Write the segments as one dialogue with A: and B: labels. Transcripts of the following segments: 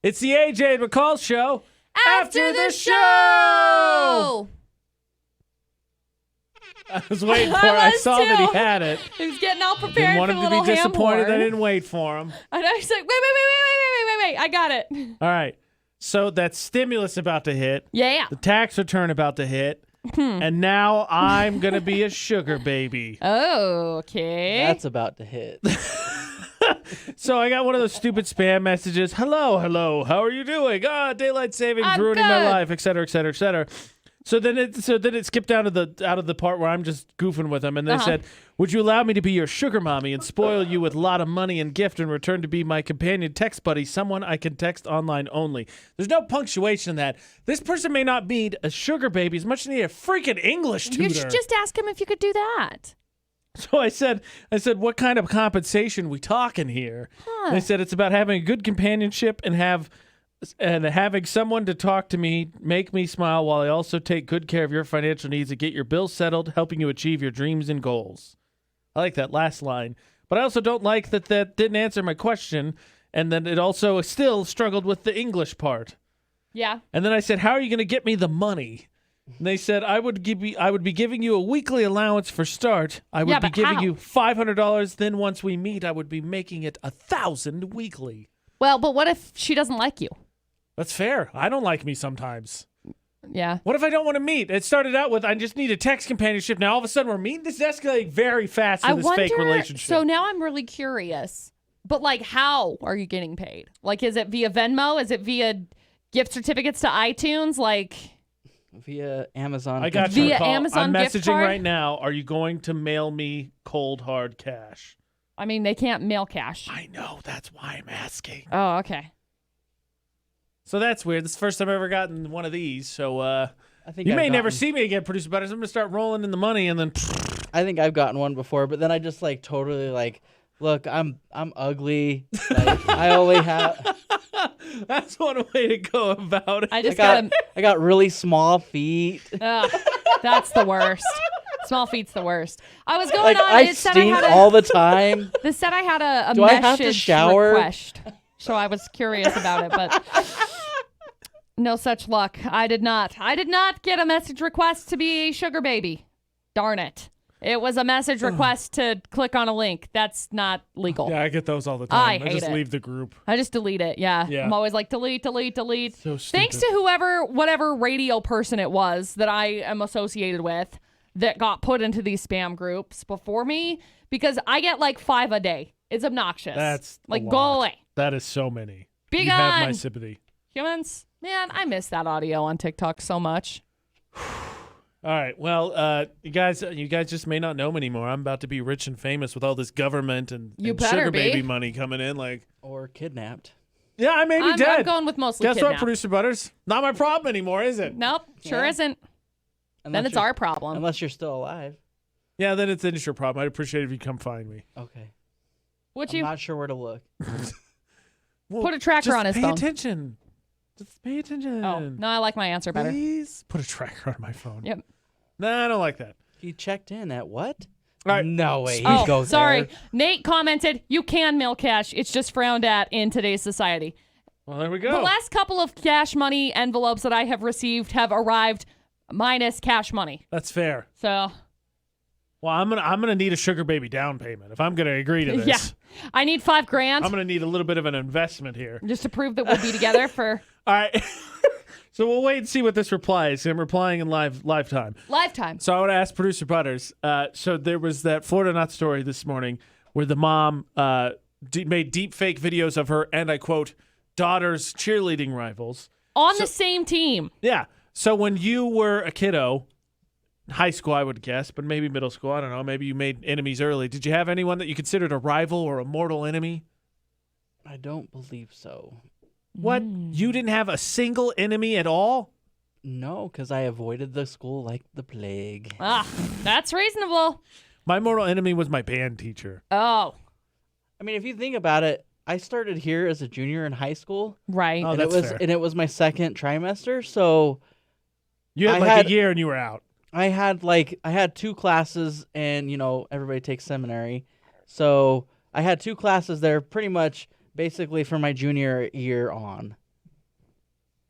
A: It's the AJ and McCall show.
B: After the show!
A: I was waiting for it. I saw that he had it.
B: He was getting all prepared
A: Didn't want
B: for
A: him
B: the
A: to
B: little
A: be disappointed
B: ham
A: I didn't wait for him.
B: I know. He's like, wait. I got it.
A: All right. So that stimulus about to hit.
B: Yeah.
A: The tax return about to hit. And now I'm going to be a sugar baby.
B: Oh, okay.
C: That's about to hit.
A: So I got one of those stupid spam messages. Hello. How are you doing? Daylight savings
B: I'm
A: ruining my
B: good.
A: life, et cetera, et cetera, et cetera. So then it skipped down to out of the part where I'm just goofing with them, and they said, "Would you allow me to be your sugar mommy and spoil you with a lot of money and gift in return to be my companion text buddy, someone I can text online only?" There's no punctuation in that. This person may not need a sugar baby as much as they need a freaking English tutor.
B: You should just ask him if you could do that.
A: So I said, what kind of compensation we talking here?
B: Huh.
A: They said it's about having a good companionship and having someone to talk to me, make me smile, while I also take good care of your financial needs and get your bills settled, helping you achieve your dreams and goals. I like that last line, but I also don't like that didn't answer my question, and then it also still struggled with the English part.
B: Yeah.
A: And then I said, "How are you going to get me the money?" And they said, I would be giving you a weekly allowance for start. I would be giving you $500. Then once we meet, I would be making it $1,000 weekly.
B: Well, but what if she doesn't like you?
A: That's fair. I don't like me sometimes.
B: Yeah.
A: What if I don't want to meet? It started out with I just need a text companionship. Now all of a sudden we're meeting. This is escalating very fast for this fake relationship.
B: So now I'm really curious. But like, how are you getting paid? Like, is it via Venmo? Is it via gift certificates to iTunes? Like,
C: via Amazon.
A: I got you.
B: Via
A: McCall.
B: Amazon
A: I'm
B: gift
A: messaging
B: card?
A: right now. Are you going to mail me cold hard cash?
B: I mean, they can't mail cash.
A: I know. That's why I'm asking.
B: Oh, okay.
A: So that's weird. This is the first time I've ever gotten one of these. So
C: I think
A: you
C: I've
A: may never
C: gotten-
A: see me again, Producer Butters. I'm going to start rolling in the money and then...
C: I think I've gotten one before, but then I just like totally like, look, I'm ugly. Like, I only have.
A: That's one way to go about it.
C: I got really small feet.
B: That's the worst. Small feet's the worst. I was going
C: Like
B: on.
C: I
B: It said I
C: stink
B: had
C: all the time.
B: This said I had a
C: Do I
B: message
C: have to shower?
B: request, so I was curious about it, but no such luck. I did not get a message request to be a sugar baby. Darn it. It was a message request to click on a link. That's not legal.
A: Yeah, I get those all the time.
B: I hate
A: just
B: it.
A: leave the group.
B: I just delete it. Yeah.
A: Yeah.
B: I'm always like, delete.
A: So
B: Thanks
A: stupid.
B: to whatever radio person it was that I am associated with that got put into these spam groups before me, because I get like 5 a day. It's obnoxious.
A: That's a
B: like,
A: lot.
B: go away.
A: That is so many.
B: Be
A: you have my
B: gone.
A: sympathy.
B: Humans, man, I miss that audio on TikTok so much.
A: All right. Well, you guys just may not know me anymore. I'm about to be rich and famous with all this government and
B: better
A: sugar
B: be.
A: baby money coming in. Like,
C: Or kidnapped.
A: yeah, I may be
B: I'm
A: dead.
B: going with mostly
A: Guess what,
B: kidnapped.
A: Producer Butters? Not my problem anymore, is it?
B: Nope, sure
C: Yeah.
B: isn't.
C: Unless
B: Then it's
C: you're-
B: our problem.
C: Unless you're still alive.
A: Yeah, then it's your problem. I'd appreciate it if you come find me.
C: Okay.
B: Would
C: I'm
B: you
C: not sure where to look.
A: Well,
B: put a tracker
A: just
B: on his
A: pay
B: phone?
A: attention. Just pay attention.
B: Oh, no, I like my answer better.
A: Please put a tracker on my phone.
B: Yep.
A: No, I don't like that.
C: He checked in at what?
A: All right.
C: No way. He
B: Oh,
C: goes
B: sorry.
C: there.
B: Nate commented, you can mail cash. It's just frowned at in today's society.
A: Well, there we go.
B: The last couple of cash money envelopes that I have received have arrived minus cash money.
A: That's fair.
B: So,
A: Well, I'm gonna need a sugar baby down payment if I'm gonna agree to this.
B: yeah. I need $5,000
A: I'm gonna need a little bit of an investment here.
B: just to prove that we'll be together for
A: All right. So we'll wait and see what this reply is. I'm replying in lifetime.
B: lifetime.
A: So I want to ask Producer Butters. So there was that Florida Not story this morning where the mom made deep fake videos of her, and I quote, daughter's cheerleading rivals.
B: On the same team.
A: Yeah. So when you were a kiddo, high school, I would guess, but maybe middle school, I don't know. Maybe you made enemies early. Did you have anyone that you considered a rival or a mortal enemy?
C: I don't believe so.
A: What? You didn't have a single enemy at all?
C: No, because I avoided the school like the plague.
B: Ah, that's reasonable.
A: My mortal enemy was my band teacher.
B: Oh,
C: I mean, if you think about it, I started here as a junior in high school.
B: right.
A: Oh,
C: and
A: that's fair.
C: it was my second trimester, so
A: You had
C: I
A: like
C: had-
A: a year and you were out.
C: I had 2 classes, and everybody takes seminary, so I had 2 classes there pretty much basically from my junior year on.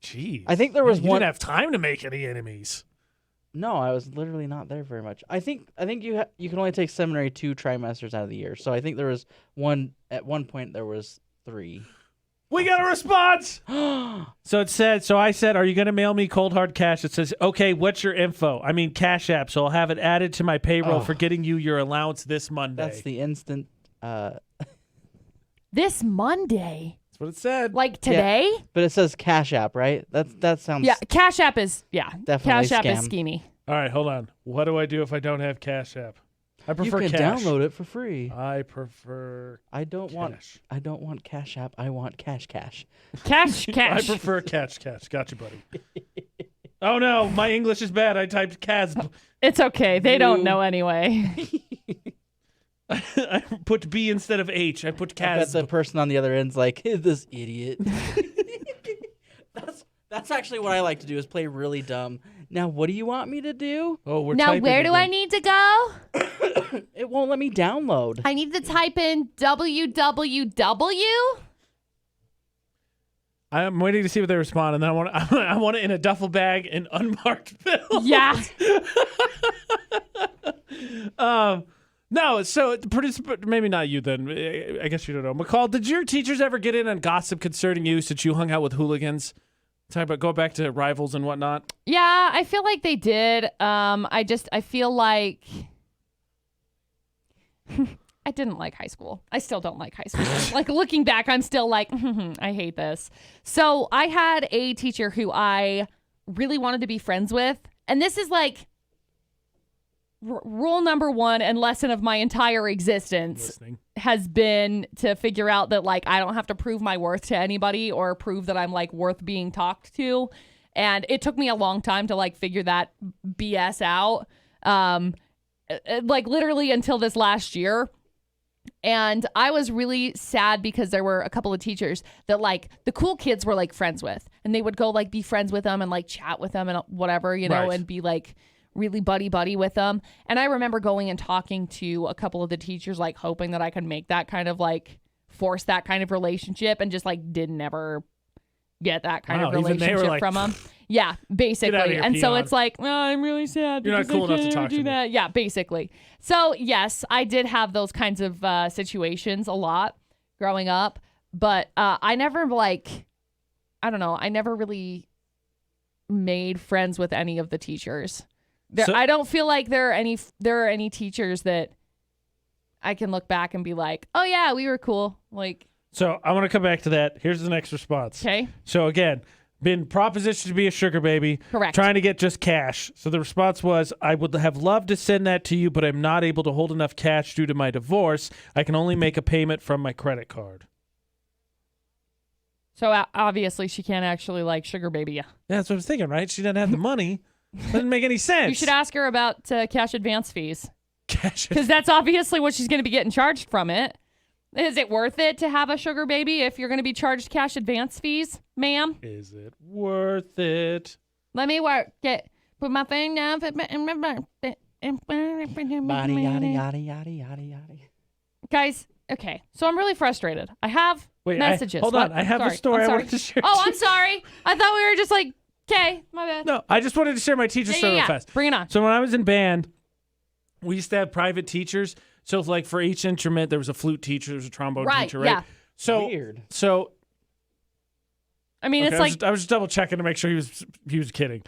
A: Jeez.
C: I think there was
A: you
C: one.
A: didn't have time to make any enemies.
C: No, I was literally not there very much. I think you can only take seminary 2 trimesters out of the year. So I think there was one at one point. There was 3.
A: We got a response. So it said. So I said, "Are you going to mail me cold hard cash?" It says, "Okay, what's your info? I mean, Cash App. So I'll have it added to my payroll for getting you your allowance this Monday."
C: That's the instant.
B: This Monday.
A: That's what it said.
B: Like today?
C: But it says Cash App, right? That sounds.
B: Yeah, Cash App is
C: Definitely
B: Cash App
C: scam.
B: is schemy.
A: All right, hold on. What do I do if I don't have Cash App? I
C: You
A: prefer
C: can
A: cash.
C: download it for free.
A: I prefer.
C: I don't want
A: Cash.
C: Cash App. I want Cash.
B: Cash.
A: I prefer cash. Got you, buddy. Oh no, my English is bad. I typed Cas.
B: It's okay. They don't know anyway.
A: I put B instead of H. I put
C: I bet
A: Cas.
C: the person on the other end's like, this idiot. That's actually what I like to do is play really dumb. Now, what do you want me to do?
A: Oh, we're
B: Now,
A: typing
B: where do
A: again.
B: I need to go?
C: It won't let me download.
B: I need to type in www.
A: I'm waiting to see what they respond, and then I want it in a duffel bag in unmarked bill.
B: Yeah.
A: No, so maybe not you then. I guess you don't know. McCall, did your teachers ever get in on gossip concerning you since you hung out with hooligans? Talk about go back to rivals and whatnot.
B: Yeah, I feel like they did. I feel like I didn't like high school. I still don't like high school. Like looking back, I'm still like, I hate this. So I had a teacher who I really wanted to be friends with. And this is like rule number 1 and lesson of my entire existence has been to figure out that like I don't have to prove my worth to anybody or prove that I'm like worth being talked to. And it took me a long time to like figure that BS out. Like literally until this last year. And I was really sad because there were a couple of teachers that like the cool kids were like friends with, and they would go like be friends with them and like chat with them and whatever, you know, and be like really buddy with them. And I remember going and talking to a couple of the teachers, like hoping that I could make that kind of like force that kind of relationship, and just like didn't ever get that kind of relationship like, from them. Yeah, basically. And so it's like, oh, I'm really sad.
A: You're not cool enough to talk to
B: that.
A: me.
B: Yeah, basically. So yes, I did have those kinds of situations a lot growing up, but I never like, I don't know, I never really made friends with any of the teachers. I don't feel like there are any teachers that I can look back and be like, oh yeah, we were cool. Like.
A: So I want to come back to that. Here's the next response.
B: Okay.
A: So again, been propositioned to be a sugar baby.
B: Correct.
A: Trying to get just cash. So the response was, I would have loved to send that to you, but I'm not able to hold enough cash due to my divorce. I can only make a payment from my credit card.
B: So obviously she can't actually like sugar baby you.
A: Yeah, that's what I was thinking, right? She doesn't have the money. Doesn't make any sense.
B: You should ask her about cash advance fees.
A: Cash.
B: Because that's obviously what she's going to be getting charged from it. Is it worth it to have a sugar baby if you're going to be charged cash advance fees, ma'am?
A: Is it worth it?
B: Let me put my thing down. Body,
C: yada, yada, yada, yada, yada.
B: Guys, okay. So I'm really frustrated. I have messages.
A: Hold on. I have a story I wanted to share.
B: Oh, I'm sorry. I thought we were just like, okay, my bad.
A: No, I just wanted to share my teacher story real fast.
B: Bring it on.
A: So when I was in band, we used to have private teachers. So like for each instrument, there was a flute teacher, there was a trombone teacher, right?
B: Yeah.
A: So
C: weird.
A: So
B: I mean,
A: okay,
B: it's like
A: I was just double checking to make sure he was kidding.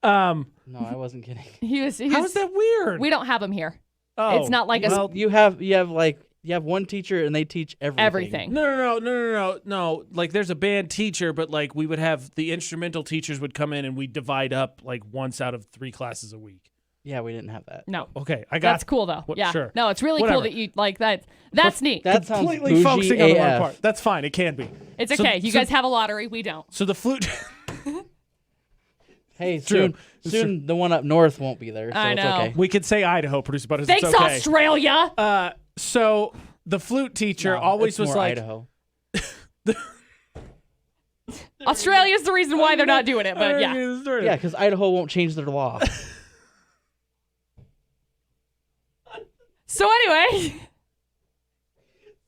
C: No, I wasn't kidding.
B: He was.
A: How is that weird?
B: We don't have him here.
A: Oh,
B: it's not like
C: you have one teacher and they teach everything.
A: No. Like there's a band teacher, but like we would have the instrumental teachers would come in and we divide up like once out of 3 classes a week.
C: Yeah, we didn't have that.
B: No.
A: Okay, I got.
B: That's cool though. Yeah.
A: Sure.
B: No, it's really
A: Whatever.
B: cool that you like that. That's neat.
C: That sounds
A: Completely focusing on
C: bougie
A: the wrong
C: AF.
A: part. That's fine. It can be.
B: It's okay. You guys have a lottery. We don't.
A: So the flute.
C: Hey,
A: true.
C: soon the one up north won't be there, so
B: I
C: it's
B: know.
C: okay.
A: We could say Idaho, producer Butters.
B: Thanks,
A: it's okay.
B: Australia.
A: So the flute teacher
C: No,
A: always
C: it's
A: was
C: more
A: like.
C: Idaho.
B: Australia's the reason why they're not doing it, but yeah.
C: Yeah, because Idaho won't change their law.
B: So anyway,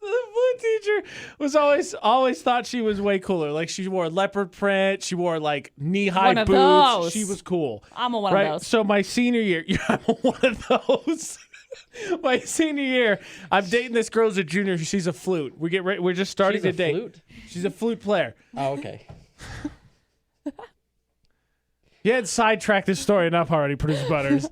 A: The flute teacher was always thought she was way cooler. Like she wore leopard print. She wore like knee-high
B: One of
A: boots.
B: those.
A: She was cool.
B: I'm a one
A: right?
B: of those.
A: So my senior year, I'm one of those. My senior year, I'm dating this girl as a junior. She's a flute. We get ready. We're just starting
C: She's
A: to date.
C: Flute?
A: She's a flute player.
C: Oh, okay.
A: You had sidetracked this story enough already, Producer Butters.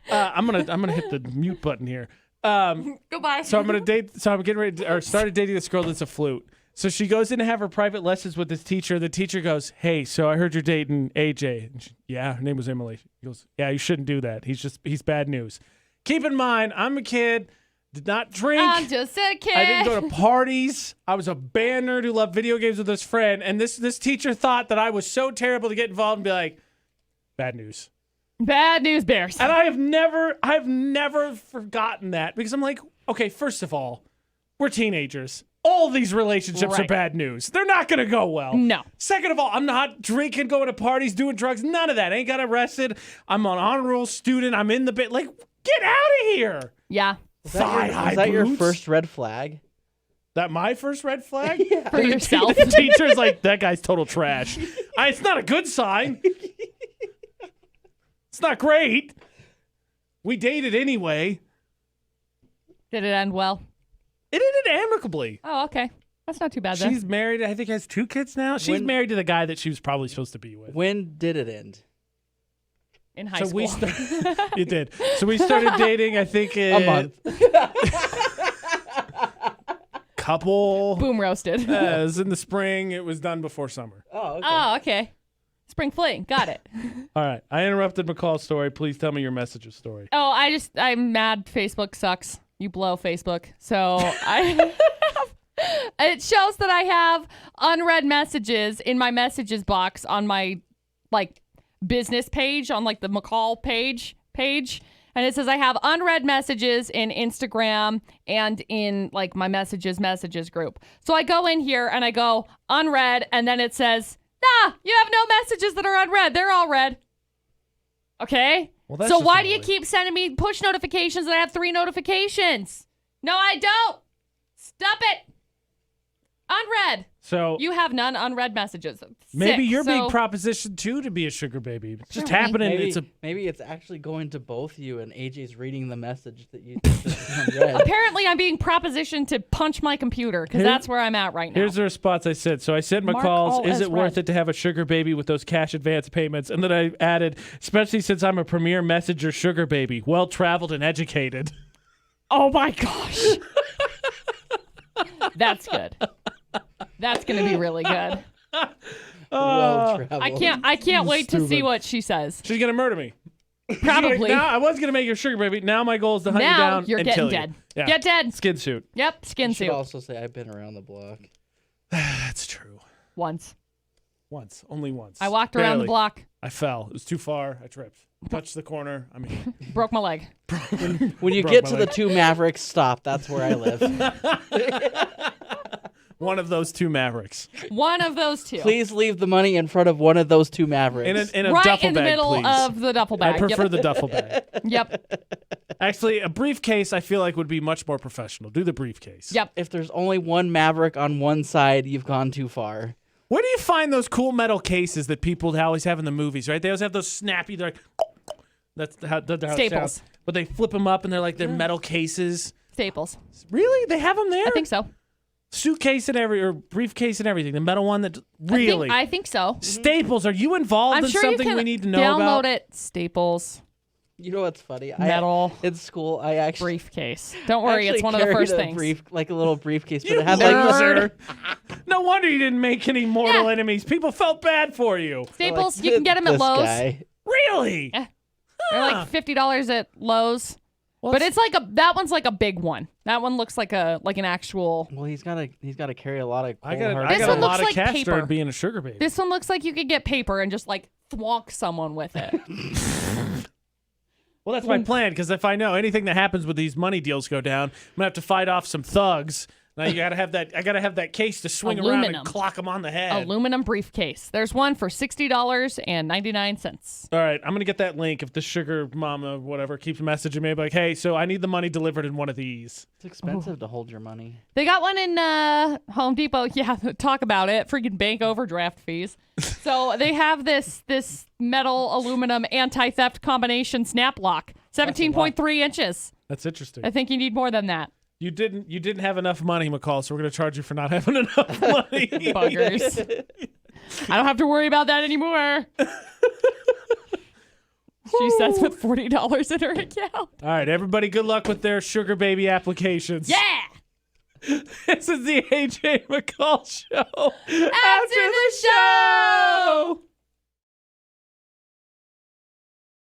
A: I'm gonna hit the mute button here.
B: Goodbye.
A: So I'm getting ready to, or started dating this girl that's a flute. So she goes in to have her private lessons with this teacher. The teacher goes, "Hey, so I heard you're dating AJ." And yeah, her name was Emily. He goes, "Yeah, you shouldn't do that. He's bad news. Keep in mind, I'm a kid, did not drink.
B: I'm just a kid.
A: I didn't go to parties. I was a band nerd who loved video games with his friend. And this teacher thought that I was so terrible to get involved and be like, bad news."
B: Bad news bears.
A: And I've never forgotten that because I'm like, okay, first of all, we're teenagers. All these relationships are
B: Right.
A: bad news. They're not going to go well.
B: No.
A: Second of all, I'm not drinking, going to parties, doing drugs. None of that. I ain't got arrested. I'm an honor roll student. I'm in the bit. Like, get out of here.
B: Yeah.
A: Thigh-high
C: Was that your
A: boots?
C: first red flag?
A: That my first red flag?
B: For yourself.
A: The teacher's like, that guy's total trash. It's not a good sign. It's not great. We dated anyway.
B: Did it end well?
A: It ended amicably.
B: Oh, okay. That's not too bad then.
A: She's married, I think has 2 kids now. She's
C: When-
A: married to the guy that she was probably supposed to be with.
C: When did it end?
B: In high school.
A: You did. So we started dating, I think
C: A month.
A: couple.
B: Boom roasted.
A: It was in the spring. It was done before summer.
C: Oh, okay.
B: Oh, okay. Spring fling. Got it.
A: All right. I interrupted McCall's story. Please tell me your message's story.
B: Oh, I'm mad. Facebook sucks. You blow Facebook. So it shows that I have unread messages in my messages box on my like business page, on like the McCall page. And it says I have unread messages in Instagram and in like my messages group. So I go in here and I go unread, and then it says, nah, you have no messages that are unread. They're all read. Okay?
A: Well, that's
B: So
A: just
B: why do you
A: annoying.
B: keep sending me push notifications and I have 3 notifications? No, I don't. Stop it. Unread.
A: So
B: You have none unread messages.
A: maybe
B: Sick.
A: you're being
B: So-
A: propositioned too to be a sugar baby. It's just
B: Apparently.
A: happening.
C: Maybe it's actually going to both you, and AJ's reading the message that you just read.
B: Apparently, I'm being propositioned to punch my computer because
A: Here-
B: that's where I'm at right now.
A: Here's the response I said. So I said,
B: Mark
A: McCall's,
B: all
A: is
B: as
A: it worth
B: read.
A: it to have a sugar baby with those cash advance payments? And then I added, especially since I'm a premier messenger sugar baby, well-traveled and educated.
B: Oh my gosh. That's good. That's going to be really good.
C: Well traveled.
B: I can't wait to see
A: Stupid.
B: what she says.
A: She's going to murder me.
B: Probably.
A: Now, I was going to make you a sugar baby. Now my goal is to hunt you
B: Now
A: down
B: you're
A: and
B: getting
A: kill
B: dead.
A: you. Yeah.
B: Get dead.
A: Skin suit.
B: Yep, skin
C: You should
B: suit.
C: also say I've been around the block.
A: That's true.
B: Once.
A: Once. Only once.
B: I walked around the
A: Barely.
B: block,
A: I fell. It was too far. I tripped. Touched the corner. I mean,
B: broke my leg.
C: When you
A: Broke
C: get
A: my
C: to
A: leg.
C: the 2 Mavericks stop, that's where I live.
A: one of those 2 Mavericks.
B: One of those 2.
C: Please leave the money in front of one of those 2 Mavericks.
A: In a
B: Right
A: duffel
B: in the
A: bag,
B: middle
A: please.
B: of the duffel
A: I
B: bag.
A: prefer the duffel bag.
B: Yep.
A: Actually, a briefcase I feel like would be much more professional. Do the briefcase.
B: Yep.
C: If there's only one Maverick on one side, you've gone too far.
A: Where do you find those cool metal cases that people always have in the movies, right? They always have those snappy, they're like, that's how it
B: Staples.
A: sounds. But they flip them up and they're like they're metal cases.
B: Staples.
A: Really? They have them there?
B: I think so.
A: Suitcase and or briefcase and everything. The metal one that really.
B: I think so.
A: Staples, are you involved
B: I'm
A: in
B: sure
A: something
B: you can
A: we need to know
B: download
A: about?
B: it. Staples.
C: You know what's funny?
B: Metal.
C: In school, I actually
B: Briefcase. Don't worry, it's
C: actually
B: one of the
C: carried
B: first
C: a
B: things.
C: like a little briefcase, but
A: You
C: it had like
A: loser. No wonder you didn't make any mortal
B: Yeah.
A: enemies. People felt bad for you.
B: Staples,
C: like,
B: you can get them at
C: this
B: Lowe's.
C: guy.
A: Really?
B: Yeah. They're like $50 at Lowe's.
A: Well,
B: But it's like that one's like a big one. That one looks like an actual.
C: Well, he's got to carry a lot of.
A: I
C: cold hard
A: got
B: This
A: a
B: one
A: lot
B: looks
A: of
B: like
A: cash
B: paper.
A: started being a sugar baby.
B: This one looks like you could get paper and just like thwonk someone with it.
A: Well, that's my plan, because if I know anything that happens with these money deals go down, I'm going to have to fight off some thugs Now you gotta have that. I gotta have that case to swing around
B: Aluminum.
A: and clock them on the head.
B: Aluminum briefcase. There's one for $60.99.
A: All right, I'm gonna get that link if the sugar mama whatever keeps messaging me like, hey, so I need the money delivered in one of these.
C: It's expensive to hold your money.
B: They got one in Home Depot. Yeah, talk about it. Freaking bank overdraft fees. So they have this metal aluminum anti-theft combination snap lock, 17.3 inches.
A: That's interesting.
B: I think you need more than that.
A: You didn't have enough money, McCall, so we're gonna charge you for not having enough money.
B: Buggers. I don't have to worry about that anymore. She says with $40 in her account.
A: All right, everybody, good luck with their sugar baby applications.
B: Yeah.
A: This is the AJ McCall Show.
B: After the show.